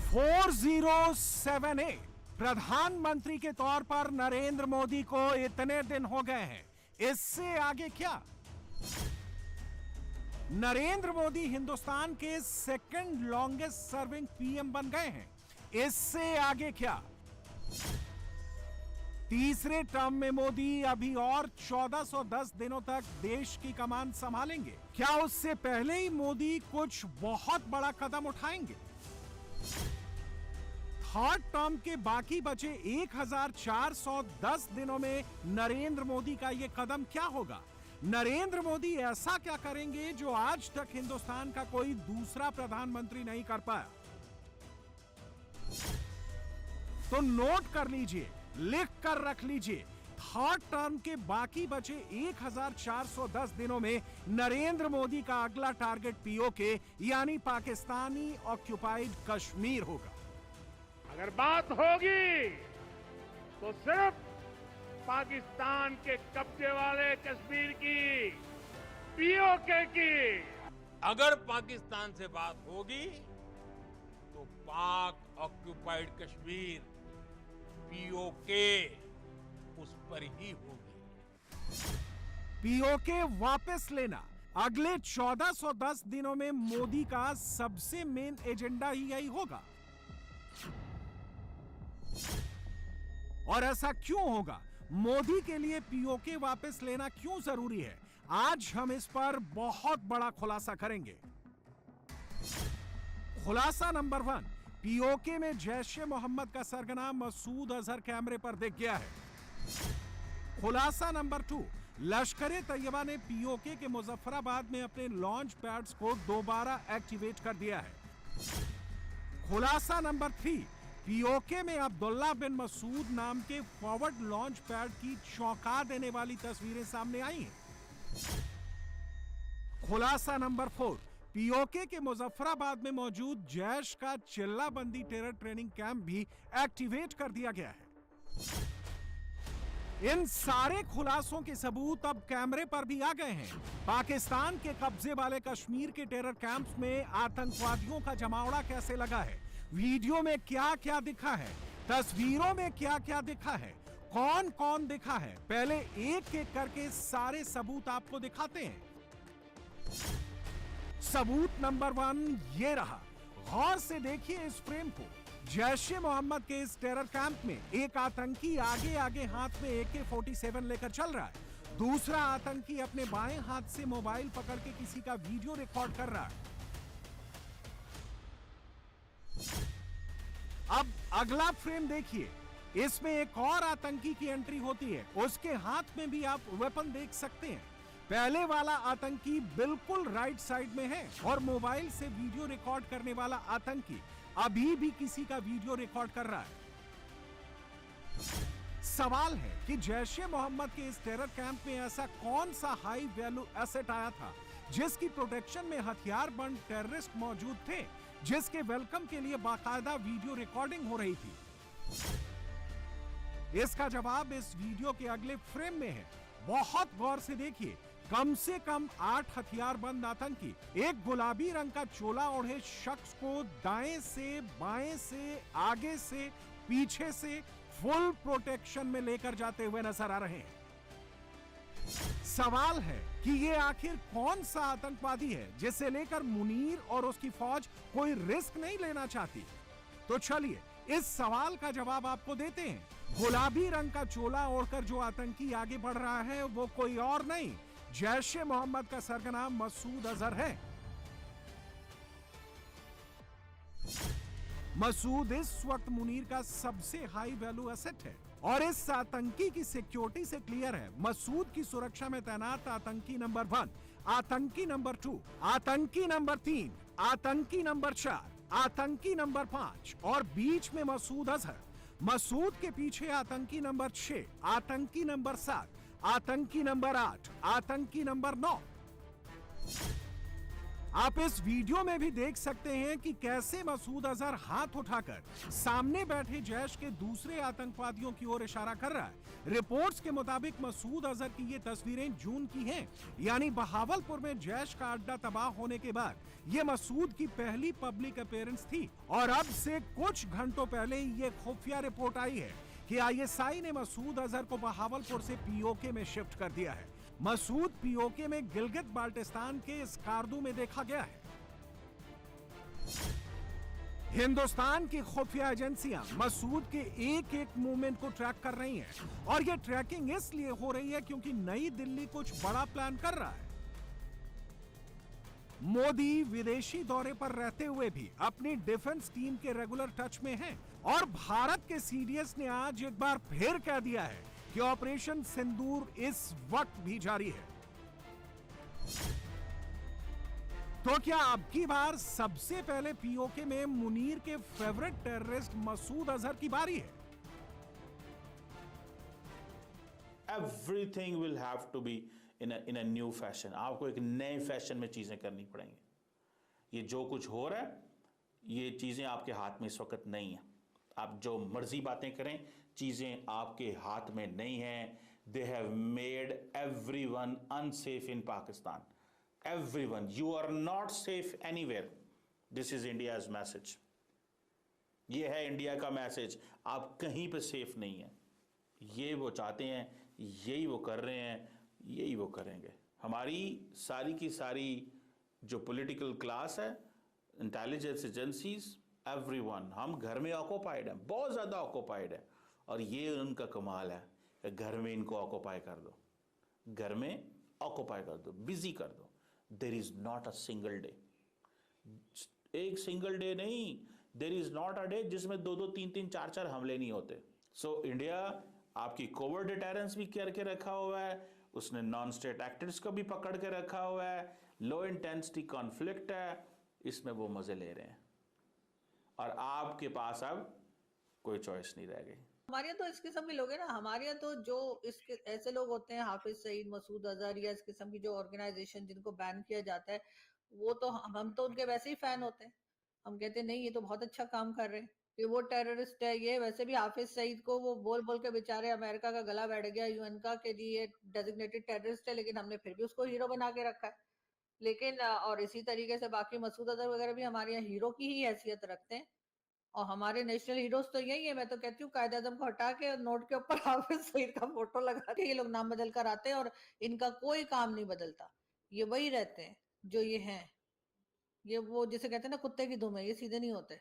4078 प्रधानमंत्री के तौर पर नरेंद्र मोदी को इतने दिन हो गए हैं, इससे आगे क्या? नरेंद्र मोदी हिंदुस्तान के सेकंड लॉन्गेस्ट सर्विंग पीएम बन गए हैं, इससे आगे क्या? तीसरे टर्म में मोदी अभी और 1410 दिनों तक देश की कमान संभालेंगे। क्या उससे पहले ही मोदी कुछ बहुत बड़ा कदम उठाएंगे? थर्ड टर्म के बाकी बचे 1410 दिनों में नरेंद्र मोदी का यह कदम क्या होगा? नरेंद्र मोदी ऐसा क्या करेंगे जो आज तक हिंदुस्तान का कोई दूसरा प्रधानमंत्री नहीं कर पाया? तो नोट कर लीजिए, लिख कर रख लीजिए, थर्ड टर्म के बाकी बचे 1410 दिनों में नरेंद्र मोदी का अगला टारगेट पीओके यानी पाकिस्तानी ऑक्युपाइड कश्मीर होगा। अगर बात होगी तो सिर्फ पाकिस्तान के कब्जे वाले कश्मीर की, पीओके की। अगर पाकिस्तान से बात होगी तो पाक ऑक्युपाइड कश्मीर, पीओके, उस पर ही होगी। पीओके वापस लेना अगले 1410 दिनों में मोदी का सबसे मेन एजेंडा ही यही होगा। और ऐसा क्यों होगा? मोदी के लिए पीओके वापस लेना क्यों जरूरी है? आज हम इस पर बहुत बड़ा खुलासा करेंगे। खुलासा नंबर 1, पीओके में जैश-ए मोहम्मद का सरगना मसूद अजहर कैमरे पर दिख गया है। खुलासा नंबर 2, लश्कर तैयबा ने पीओके के मुजफ्फराबाद में अपने लॉन्च पैड्स को दोबारा एक्टिवेट कर दिया है। खुलासा नंबर 3, पीओके में अब्दुल्ला बिन मसूद नाम के फॉरवर्ड लॉन्च पैड की चौंका देने वाली तस्वीरें सामने आई हैं। खुलासा नंबर 4, पीओके के मुजफ्फराबाद में मौजूद जैश का चिल्लाबंदी टेरर ट्रेनिंग कैंप भी एक्टिवेट कर दिया गया है। इन सारे खुलासों के सबूत अब कैमरे पर भी आ गए हैं। पाकिस्तान के कब्जे वाले कश्मीर के टेरर कैंप्स में आतंकवादियों का जमावड़ा कैसे लगा है, वीडियो में क्या क्या दिखा है, तस्वीरों में क्या क्या दिखा है, कौन कौन दिखा है, पहले एक एक करके सारे सबूत आपको दिखाते हैं। सबूत नंबर 1 ये रहा, गौर से देखिए इस फ्रेम को। जैश-ए मोहम्मद के इस टेरर कैंप में एक आतंकी आगे आगे हाथ में AK-47 लेकर चल रहा है, दूसरा आतंकी अपने बाएं हाथ से मोबाइल पकड़ के किसी का वीडियो रिकॉर्ड कर रहा है। अब अगला फ्रेम देखिए, इसमें एक और आतंकी की एंट्री होती है, उसके हाथ में भी आप वेपन देख सकते हैं। पहले वाला आतंकी बिल्कुल राइट साइड में है और मोबाइल से वीडियो रिकॉर्ड करने वाला आतंकी अभी भी किसी का वीडियो रिकॉर्ड कर रहा है। सवाल है कि जैश-ए मोहम्मद के इस टेरर कैंप में ऐसा कौन सा हाई वैल्यू एसेट आया था जिसकी प्रोटेक्शन में हथियार बंद टेररिस्ट मौजूद थे, जिसके वेलकम के लिए बाकायदा वीडियो रिकॉर्डिंग हो रही थी? इसका जवाब इस वीडियो के अगले फ्रेम में है। बहुत गौर से देखिए, कम से कम 8 हथियारबंद आतंकी एक गुलाबी रंग का चोला ओढ़े शख्स को दाएं से, बाएं से, आगे से, पीछे से फुल प्रोटेक्शन में लेकर जाते हुए नजर आ रहे हैं। सवाल है कि ये आखिर कौन सा आतंकवादी है जिसे लेकर मुनीर और उसकी फौज कोई रिस्क नहीं लेना चाहती? तो चलिए इस सवाल का जवाब आपको देते हैं। गुलाबी रंग का चोला ओढ़कर जो आतंकी आगे बढ़ रहा है वो कोई और नहीं, जैश-ए मोहम्मद का सरगना मसूद अजहर है। मसूद इस वक्त मुनीर का सबसे हाई वैल्यू एसेट है और इस आतंकी की सिक्योरिटी से क्लियर है, मसूद की सुरक्षा में तैनात आतंकी नंबर 1, आतंकी नंबर 2, आतंकी नंबर 3, आतंकी नंबर 4, आतंकी नंबर 5 और बीच में मसूद अजहर। मसूद के पीछे आतंकी नंबर 6, आतंकी नंबर 7, आतंकी नंबर 8, आतंकी नंबर 9। आप इस वीडियो में भी देख सकते हैं कि कैसे मसूद अजहर हाथ उठाकर सामने बैठे जैश के दूसरे आतंकवादियों की ओर इशारा कर रहा है। रिपोर्ट्स के मुताबिक मसूद अजहर की ये तस्वीरें जून की हैं, यानी बहावलपुर में जैश का अड्डा तबाह होने के बाद ये मसूद की पहली पब्लिक अपीयरेंस थी। और अब से कुछ घंटों पहले ये खुफिया रिपोर्ट आई है कि आईएसआई ने मसूद अजहर को बहावलपुर से पीओके में शिफ्ट कर दिया है। मसूद पीओके में गिलगित बाल्टिस्तान के स्कार्दू में देखा गया है। हिंदुस्तान की खुफिया एजेंसियां मसूद के एक एक मूवमेंट को ट्रैक कर रही हैं और यह ट्रैकिंग इसलिए हो रही है क्योंकि नई दिल्ली कुछ बड़ा प्लान कर रहा है। मोदी विदेशी दौरे पर रहते हुए भी अपनी डिफेंस टीम के रेगुलर टच में हैं और भारत के सीडीएस ने आज एक बार फिर कह दिया है कि ऑपरेशन सिंदूर इस वक्त भी जारी है। तो क्या अब की बार सबसे पहले पीओके में मुनीर के फेवरेट टेररिस्ट मसूद अजहर की बारी है? Everything will have to be in a new fashion. आपको एक नए फैशन में चीजें करनी पड़ेंगी। ये जो कुछ हो रहा है, ये चीजें आपके हाथ में इस वक्त नहीं है। आप जो मर्जी बातें करें, चीजें आपके हाथ में नहीं हैं। They have made everyone unsafe in Pakistan. Everyone, you are not safe anywhere. This is India's message. ये है इंडिया का मैसेज। आप कहीं पे सेफ नहीं है। ये वो चाहते हैं, यही वो कर रहे हैं, यही वो करेंगे। हमारी सारी की सारी जो पॉलिटिकल क्लास है, इंटेलिजेंस एजेंसीज, एवरीवन, हम घर में ऑक्यूपाइड हैं, बहुत ज़्यादा ऑक्यूपाइड है। और ये उनका कमाल है कि घर में इनको ऑक्यूपाई कर दो, घर में ऑक्यूपाई कर दो, बिजी कर दो। There is not a single day, एक सिंगल डे नहीं, there is not a day जिसमें 2-2, 3-3, 4-4 हमले नहीं होते। सो इंडिया आपकी कोविड डिटेरेंस भी करके रखा हुआ है, उसने नॉन स्टेट एक्टर्स को भी पकड़ के रखा हुआ है, लो इंटेंसिटी कॉन्फ्लिक्ट है, इसमें वो मजे ले रहे हैं। और आपके पास अब कोई चॉइस नहीं रह गई। हमारे यहाँ तो इस किस्म के लोग हैं ना, हमारे यहाँ तो जो इसके ऐसे लोग होते हैं, हाफिज सईद, मसूद अजहर या इस किस्म की जो ऑर्गेनाइजेशन जिनको बैन किया जाता है, वो तो हम तो उनके वैसे ही फैन होते हैं। हम कहते हैं नहीं, ये तो बहुत अच्छा काम कर रहे हैं, कि वो टेररिस्ट है। ये वैसे भी हाफिज सईद को वो बोल बोल के बेचारे अमेरिका का गला बैठ गया, यूएन का, के लिए डेजिग्नेटेड टेररिस्ट है, लेकिन हमने फिर भी उसको हीरो बना के रखा है। लेकिन और इसी तरीके से बाकी मसूद अजहर वगैरह भी हमारे यहाँ हीरो की ही हैसियत रखते हैं। और हमारे नेशनल हीरोज तो यही है। मैं तो कहती हूँ कायदे आजम को हटा के नोट के ऊपर हाफिज सईद का फोटो लगा के ये लोग नाम बदल कर आते हैं और इनका कोई काम नहीं बदलता। ये वही रहते हैं जो ये हैं। ये वो जिसे कहते हैं ना कुत्ते की दुम है, ये सीधे नहीं होते।